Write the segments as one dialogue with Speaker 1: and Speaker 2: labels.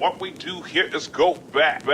Speaker 1: What we do here is go back.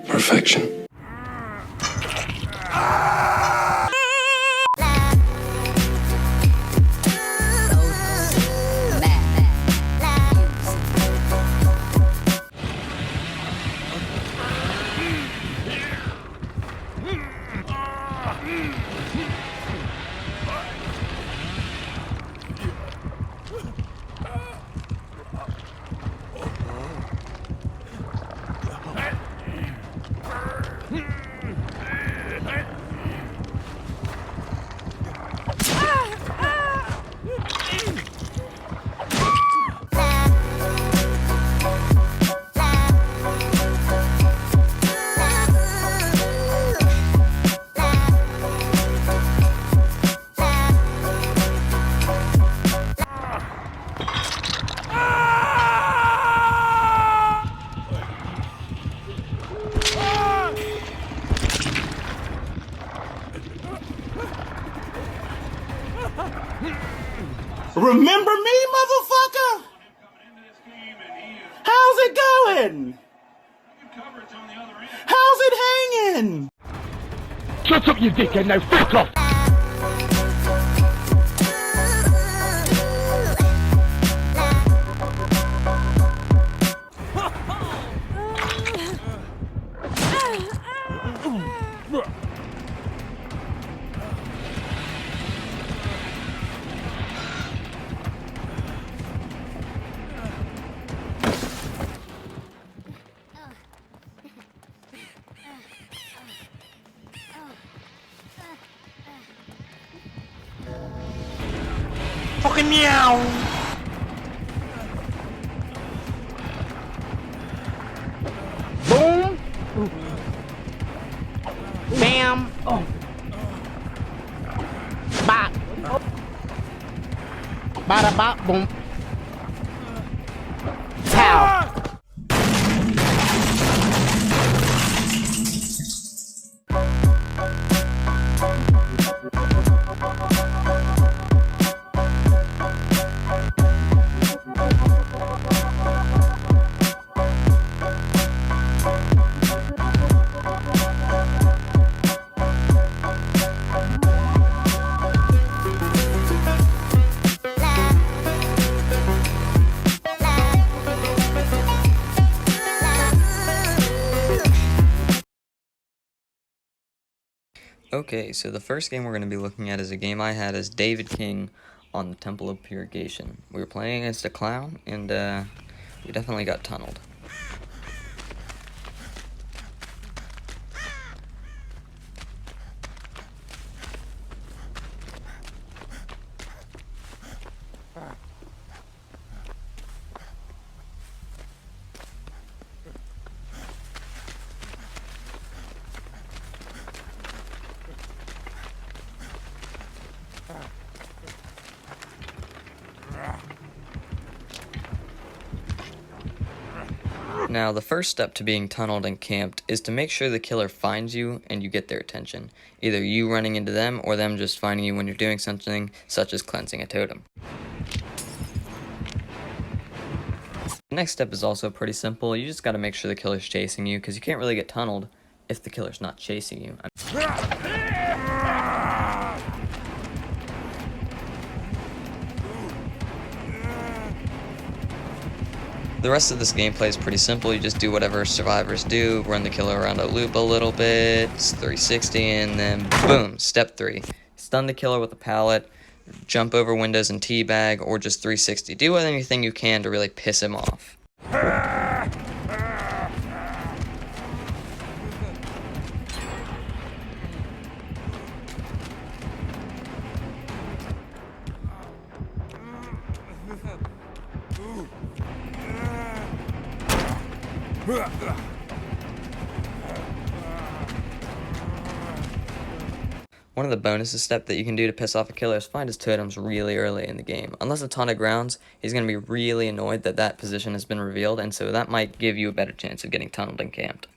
Speaker 2: Perfection.
Speaker 3: Remember me, motherfucker? How's it going? How's it hanging?
Speaker 4: Shut up, you dickhead, now fuck off!
Speaker 3: Fucking meow!
Speaker 4: Boom!
Speaker 3: Bam!
Speaker 4: Oh.
Speaker 3: Bop! Bada bop boom! Pow!
Speaker 5: Okay, so the first game we're going to be looking at is a game I had as David King on the Temple of Purgation. We were playing against a clown, and we definitely got tunneled. Now, the first step to being tunneled and camped is to make sure the killer finds you and you get their attention. Either you running into them or them just finding you when you're doing something such as cleansing a totem. The next step is also pretty simple. You just gotta make sure the killer's chasing you, because you can't really get tunneled if the killer's not chasing you. The rest of this gameplay is pretty simple. You just do whatever survivors do, run the killer around a loop a little bit, it's 360, and then boom, step 3. Stun the killer with a pallet, jump over windows and teabag, or just 360. Do anything you can to really piss him off. One of the bonuses step that you can do to piss off a killer is find his totems really early in the game. Unless it's haunted grounds, he's going to be really annoyed that that position has been revealed, and so that might give you a better chance of getting tunneled and camped.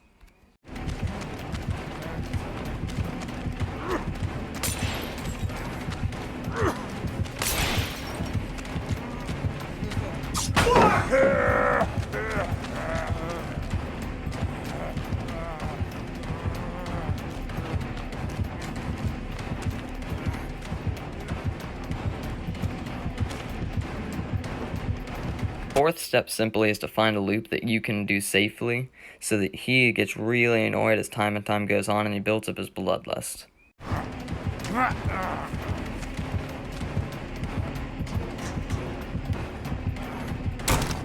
Speaker 5: Fourth step simply is to find a loop that you can do safely, so that he gets really annoyed as time and time goes on and he builds up his bloodlust.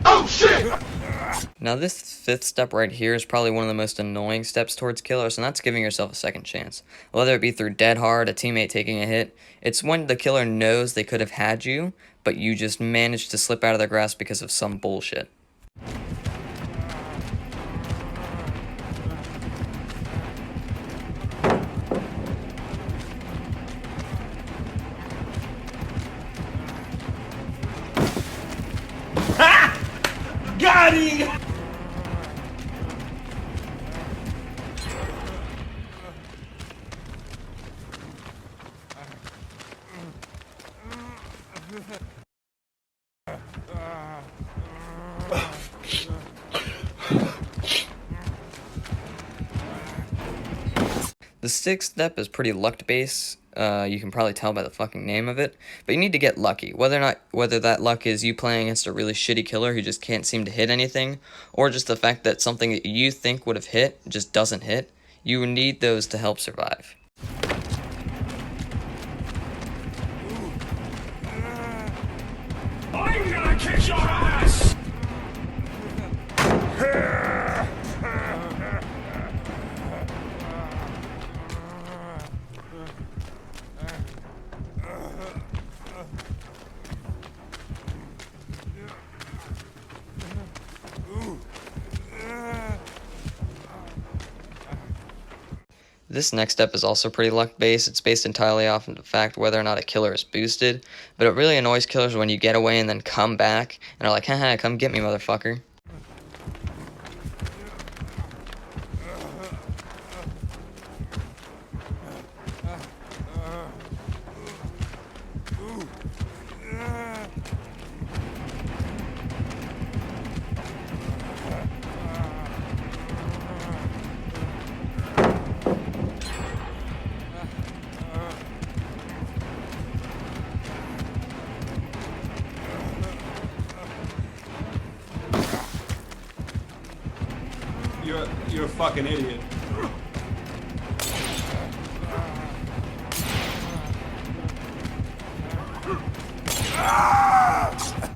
Speaker 1: Oh shit!
Speaker 5: Now this fifth step right here is probably one of the most annoying steps towards killers, and that's giving yourself a second chance. Whether it be through dead hard, a teammate taking a hit, it's when the killer knows they could have had you, but you just managed to slip out of their grasp because of some bullshit.
Speaker 3: Got him!
Speaker 5: The sixth step is pretty luck-based. You can probably tell by the fucking name of it, but you need to get lucky. Whether that luck is you playing against a really shitty killer who just can't seem to hit anything, or just the fact that something that you think would have hit just doesn't hit, you need those to help survive.
Speaker 4: I'm gonna kick your ass!
Speaker 5: This next step is also pretty luck-based. It's based entirely off of the fact whether or not a killer is boosted, but it really annoys killers when you get away and then come back and are like, haha, come get me, motherfucker.
Speaker 6: You're a fucking idiot.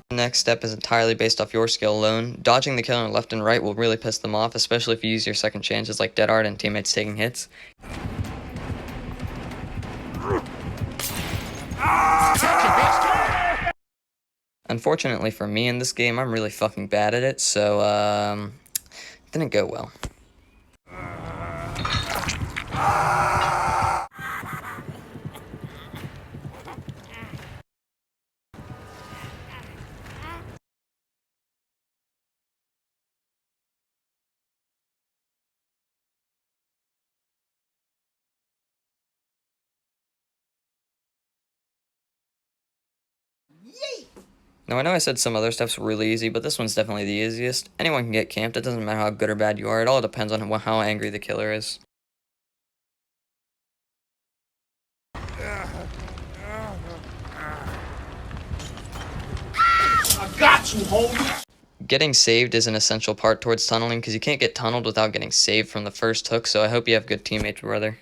Speaker 5: The next step is entirely based off your skill alone. Dodging the killer left and right will really piss them off, especially if you use your second chances like dead hard and teammates taking hits. Unfortunately for me in this game, I'm really fucking bad at it, so didn't go well. Now, I know I said some other stuff's really easy, but this one's definitely the easiest. Anyone can get camped. It doesn't matter how good or bad you are. It all depends on how angry the killer is.
Speaker 3: I got you, homie!
Speaker 5: Getting saved is an essential part towards tunneling, because you can't get tunneled without getting saved from the first hook, so I hope you have good teammates, brother.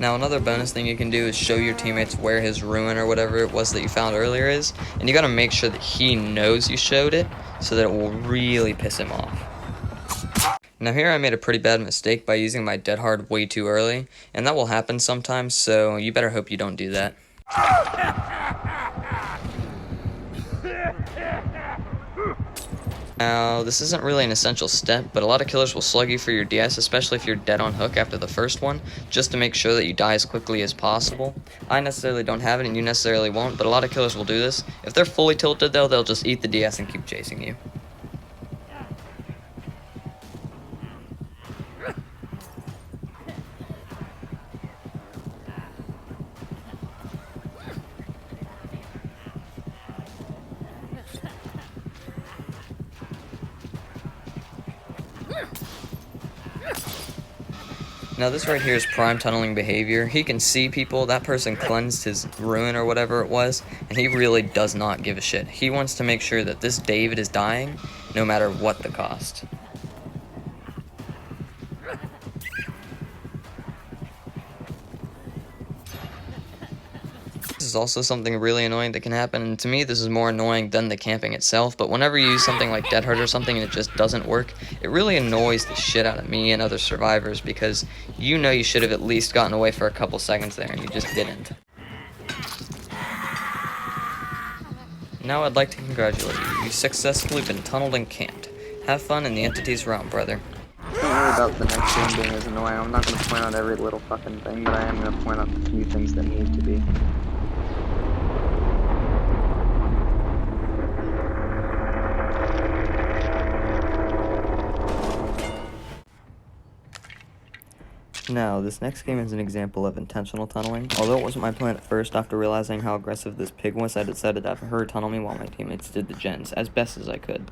Speaker 5: Now another bonus thing you can do is show your teammates where his ruin or whatever it was that you found earlier is, and you gotta make sure that he knows you showed it so that it will really piss him off. Now here I made a pretty bad mistake by using my dead hard way too early, and that will happen sometimes, so you better hope you don't do that. Now, this isn't really an essential step, but a lot of killers will slug you for your DS, especially if you're dead on hook after the first one, just to make sure that you die as quickly as possible. I necessarily don't have it, and you necessarily won't, but a lot of killers will do this. If they're fully tilted, though, they'll just eat the DS and keep chasing you. Now this right here is prime tunneling behavior. He can see people, that person cleansed his ruin or whatever it was, and he really does not give a shit. He wants to make sure that this David is dying, no matter what the cost. This is also something really annoying that can happen, and to me this is more annoying than the camping itself, but whenever you use something like Dead Hard or something and it just doesn't work, it really annoys the shit out of me and other survivors because you know you should have at least gotten away for a couple seconds there and you just didn't. Now I'd like to congratulate you. You successfully been tunneled and camped. Have fun in the entity's realm, brother.
Speaker 7: Don't worry about the next game being as annoying. I'm not going to point out every little fucking thing, but I am going to point out a few things that need to be.
Speaker 5: Now, this next game is an example of intentional tunneling. Although it wasn't my plan at first, after realizing how aggressive this pig was, I decided to have her tunnel me while my teammates did the gens, as best as I could.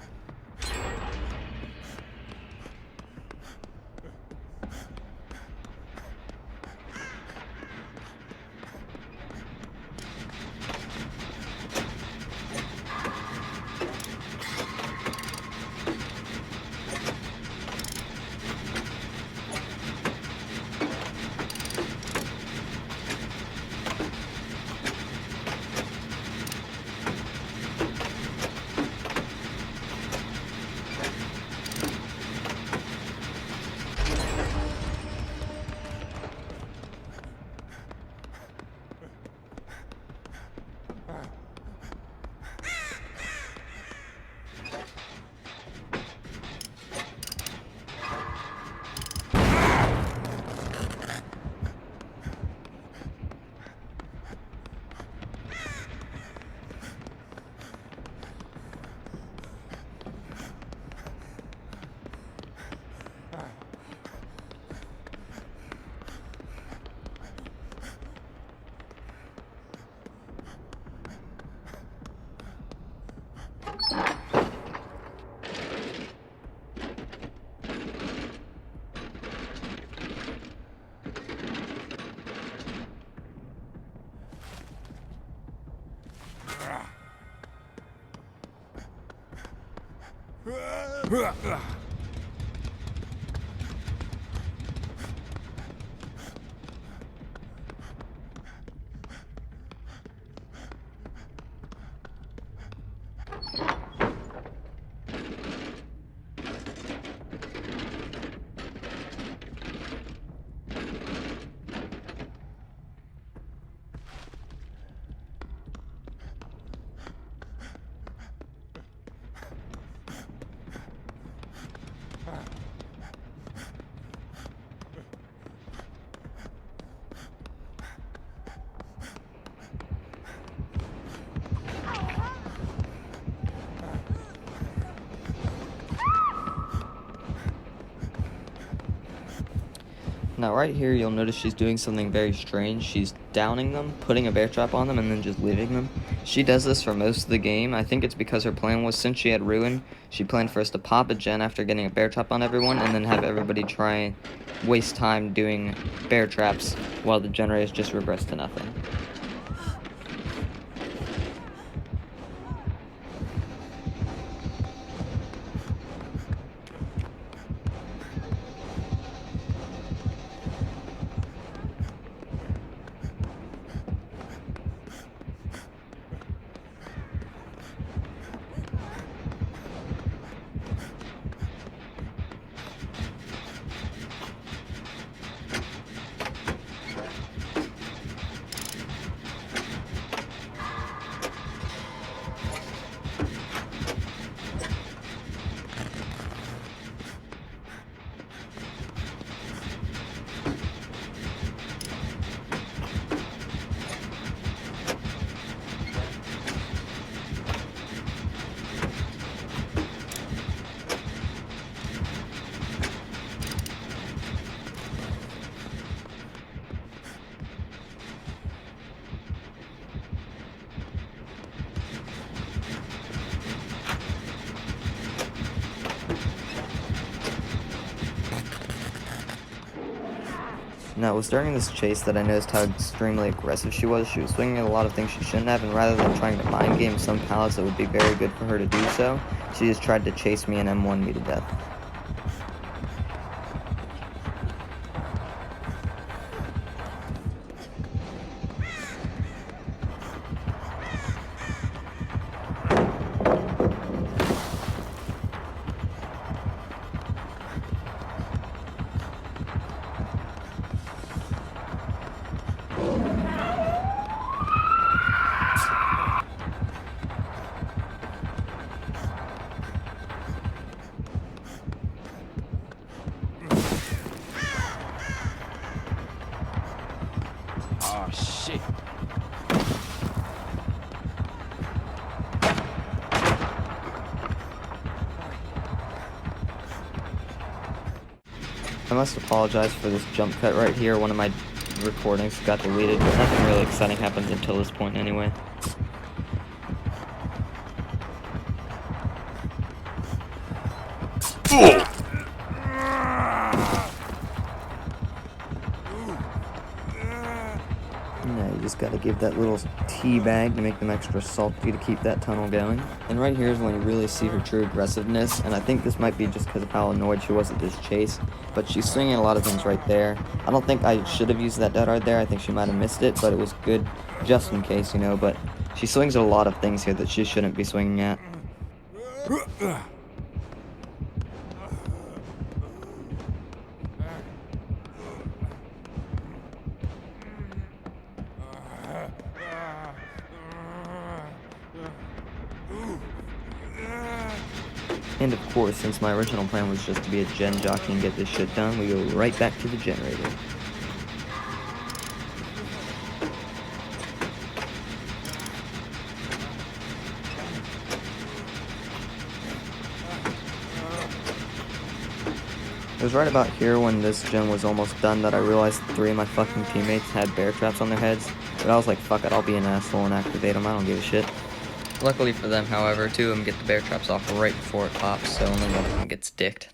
Speaker 5: Now right here you'll notice she's doing something very strange. She's downing them, putting a bear trap on them, and then just leaving them. She does this for most of the game. I think it's because her plan was, since she had Ruin, she planned for us to pop a gen after getting a bear trap on everyone, and then have everybody try and waste time doing bear traps while the generators just regress to nothing. Now, it was during this chase that I noticed how extremely aggressive she was. She was swinging at a lot of things she shouldn't have, and rather than trying to mind game some pallets that would be very good for her to do so, she just tried to chase me and M1 me to death.
Speaker 4: Oh shit.
Speaker 5: I must apologize for this jump cut right here. One of my recordings got deleted, but nothing really exciting happens until this point anyway. Yeah, you just gotta give that little tea bag to make them extra salty to keep that tunnel going. And right here is when you really see her true aggressiveness, and I think this might be just because of how annoyed she was at this chase, but she's swinging a lot of things right there. I don't think I should have used that dead hard there. I think she might have missed it, but it was good just in case, you know, but she swings at a lot of things here that she shouldn't be swinging at. And of course, since my original plan was just to be a gen jockey and get this shit done, we go right back to the generator. It was right about here when this gen was almost done that I realized 3 of my fucking teammates had bear traps on their heads, but I was like, fuck it, I'll be an asshole and activate them, I don't give a shit. Luckily for them, however, 2 of them get the bear traps off right before it pops, so only one of them gets dicked.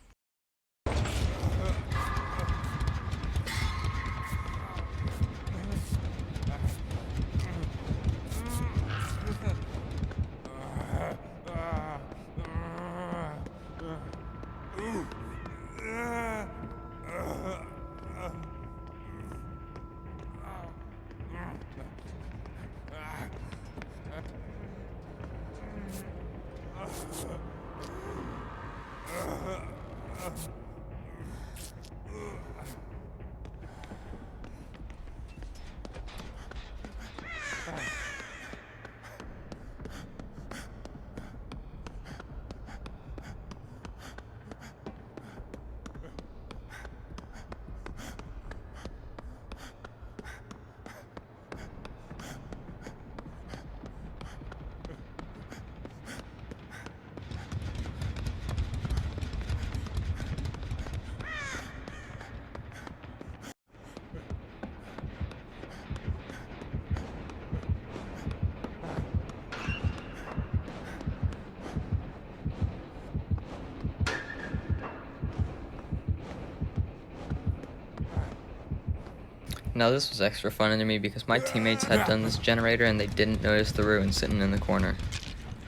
Speaker 5: Now this was extra fun to me because my teammates had done this generator and they didn't notice the ruin sitting in the corner.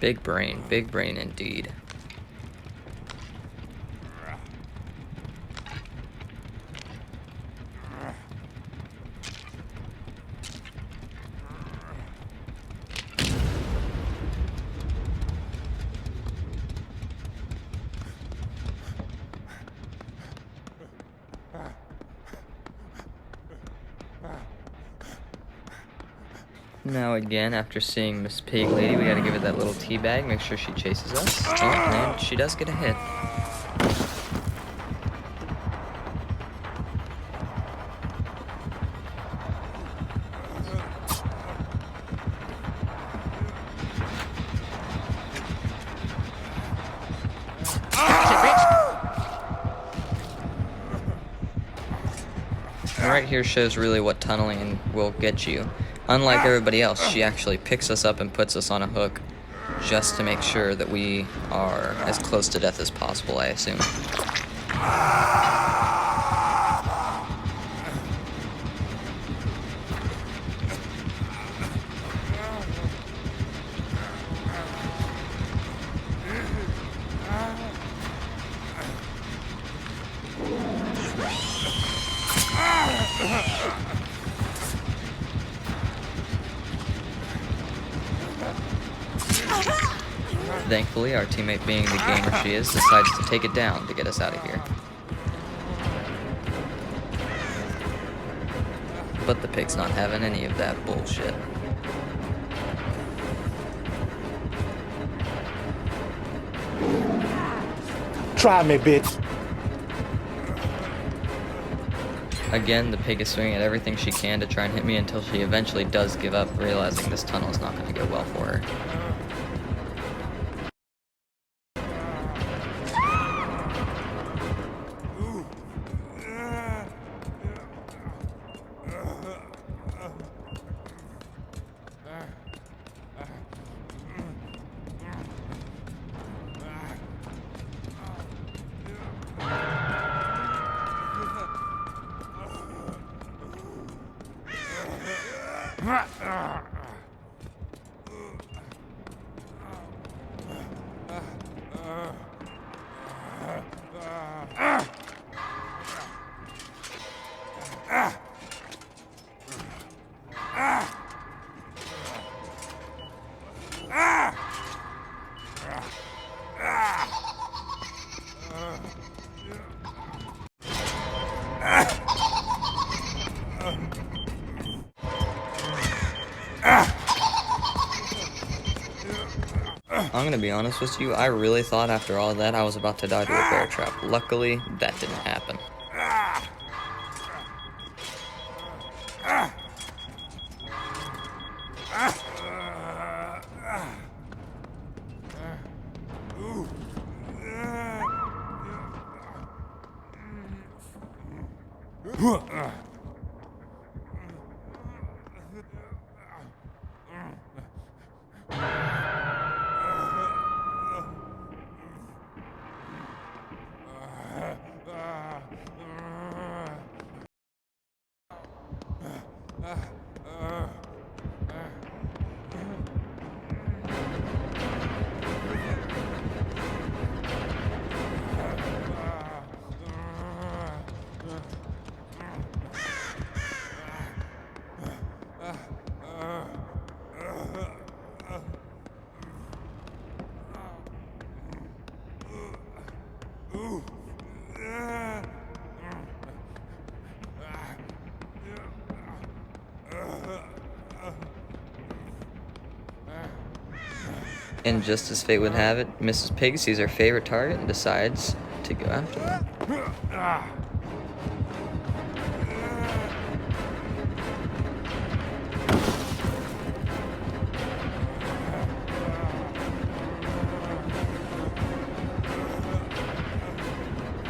Speaker 5: Big brain indeed. Now again, after seeing Miss Pig Lady, we gotta give her that little tea bag, make sure she chases us. Oh, and she does get a hit. And right here shows really what tunneling will get you. Unlike everybody else, she actually picks us up and puts us on a hook just to make sure that we are as close to death as possible, I assume. Thankfully, our teammate, being the gamer she is, decides to take it down to get us out of here. But the pig's not having any of that bullshit.
Speaker 3: Try me, bitch.
Speaker 5: Again, the pig is swinging at everything she can to try and hit me until she eventually does give up, realizing this tunnel is not going to go well for her. I'm gonna be honest with you, I really thought after all that I was about to die to a bear trap. Luckily, that didn't happen. And just as fate would have it, Mrs. Pig sees her favorite target and decides to go after them.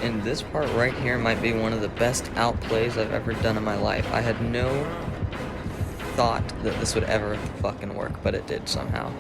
Speaker 5: And this part right here might be one of the best outplays I've ever done in my life. I had no thought that this would ever fucking work, but it did somehow.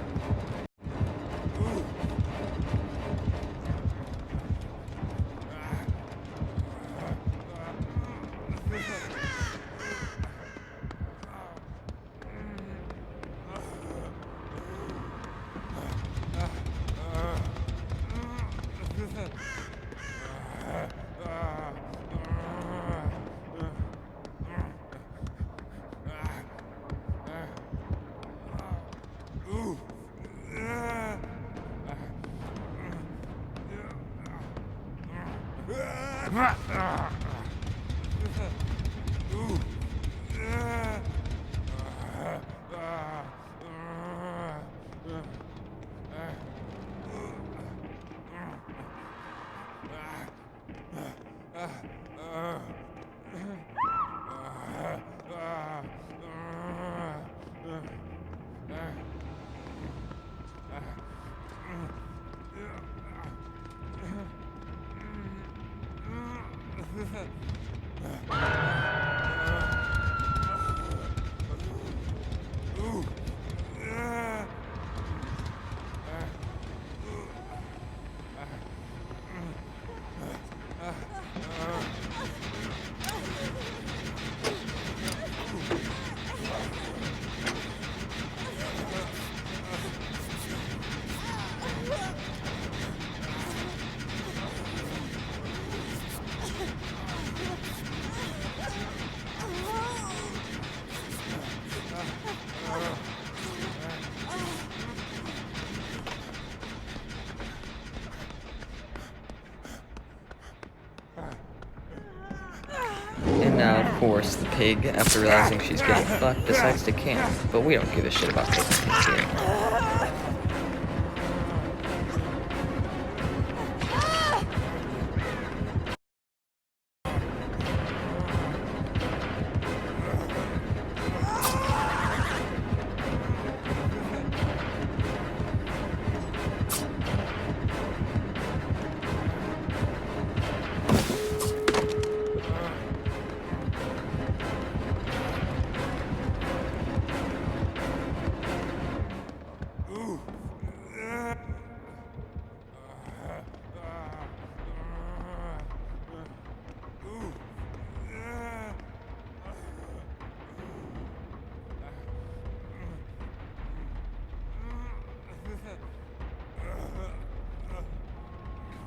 Speaker 5: Now, of course, the pig, after realizing she's getting fucked, decides to camp, but we don't give a shit about pigs here.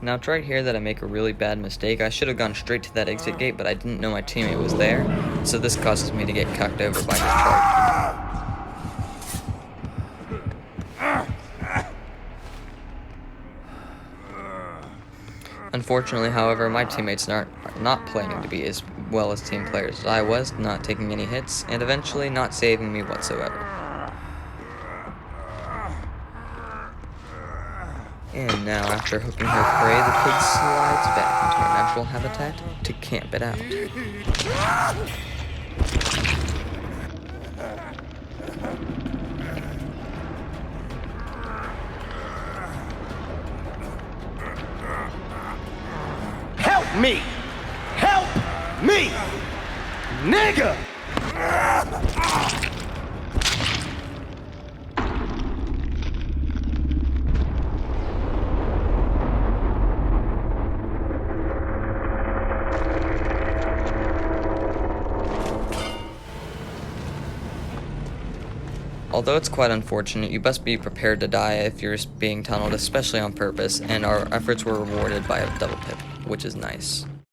Speaker 5: Now it's right here that I make a really bad mistake. I should have gone straight to that exit gate, but I didn't know my teammate was there, so this causes me to get cucked over by his charge. Unfortunately, however, my teammates are not planning to be as well as team players as I was, not taking any hits, and eventually not saving me whatsoever. And now, after hooking her prey, the pig slides back into her natural habitat to camp it out.
Speaker 3: Help me! Help me! Nigga!
Speaker 5: Although it's quite unfortunate, you must be prepared to die if you're being tunneled, especially on purpose, and our efforts were rewarded by a double pip, which is nice.